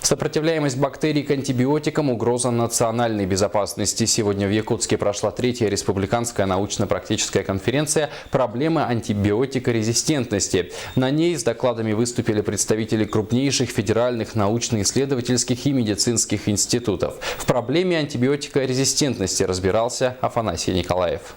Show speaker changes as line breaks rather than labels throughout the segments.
Сопротивляемость бактерий к антибиотикам – угроза национальной безопасности. Сегодня в Якутске прошла третья республиканская научно-практическая конференция «Проблемы антибиотикорезистентности». На ней с докладами выступили представители крупнейших федеральных научно-исследовательских и медицинских институтов. В проблеме антибиотикорезистентности разбирался Афанасий Николаев.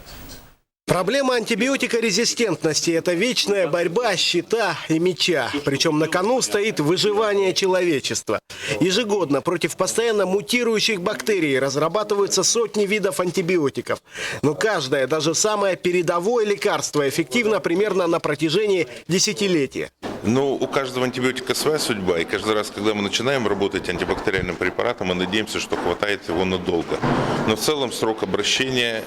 Проблема антибиотикорезистентности – это вечная борьба щита и меча. Причем на кону стоит выживание человечества. Ежегодно против постоянно мутирующих бактерий разрабатываются сотни видов антибиотиков. Но каждое, даже самое передовое лекарство, эффективно примерно на протяжении десятилетия.
Но у каждого антибиотика своя судьба, и каждый раз, когда мы начинаем работать антибактериальным препаратом, мы надеемся, что хватает его надолго. Но в целом срок обращения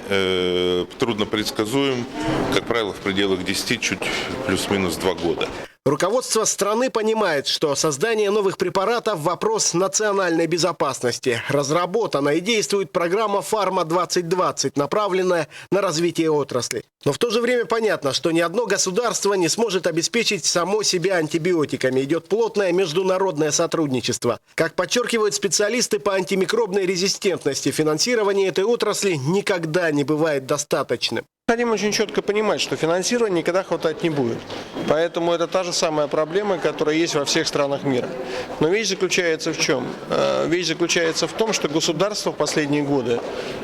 трудно предсказуем, как правило, в пределах 10, чуть плюс-минус 2 года.
Руководство страны понимает, что создание новых препаратов – вопрос национальной безопасности. Разработана и действует программа «Фарма-2020», направленная на развитие отрасли. Но в то же время понятно, что ни одно государство не сможет обеспечить само себя антибиотиками. Идет плотное международное сотрудничество. Как подчеркивают специалисты по антимикробной резистентности, финансирование этой отрасли никогда не бывает достаточным.
Необходимо очень четко понимать, что финансирования никогда хватать не будет. Поэтому это та же самая проблема, которая есть во всех странах мира. Но вещь заключается в чем? Вещь заключается в том, что государство в последние годы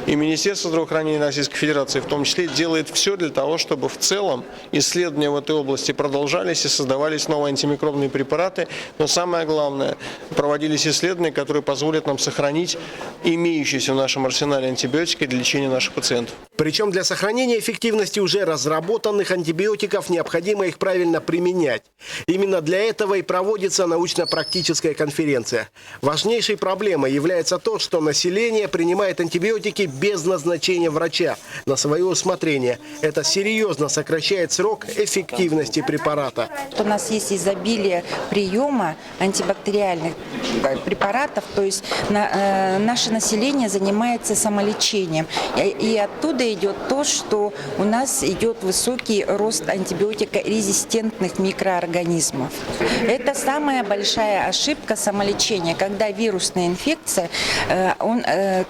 и Министерство здравоохранения Российской Федерации в том числе делает все для того, чтобы в целом исследования в этой области продолжались и создавались новые антимикробные препараты. Но самое главное, проводились исследования, которые позволят нам сохранить имеющиеся в нашем арсенале антибиотики для лечения наших пациентов.
Причем для сохранения эффективности уже разработанных антибиотиков необходимо их правильно применять. Именно для этого и проводится научно-практическая конференция. Важнейшей проблемой является то, что население принимает антибиотики без назначения врача на свое усмотрение. Это серьезно сокращает срок эффективности препарата.
У нас есть изобилие приема антибактериальных препаратов, то есть наше население занимается самолечением. И оттуда идет то, что у нас идет высокий рост антибиотикорезистентных микроорганизмов. Это самая большая ошибка самолечения, когда вирусная инфекция,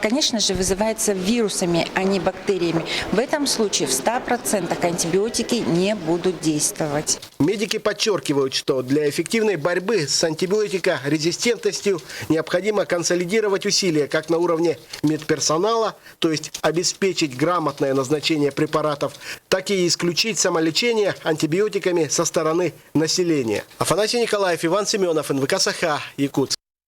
конечно же, вызывается вирусами, а не бактериями. В этом случае в 100% антибиотики не будут действовать.
Медики подчеркивают, что для эффективной борьбы с антибиотикорезистентностью необходимо консолидировать усилия как на уровне медперсонала, то есть обеспечить грамотное назначение препаратов, так и исключить самолечение антибиотиками со стороны населения. Афанасий Николаев, Иван Семенов, НВК «Саха», Якутск.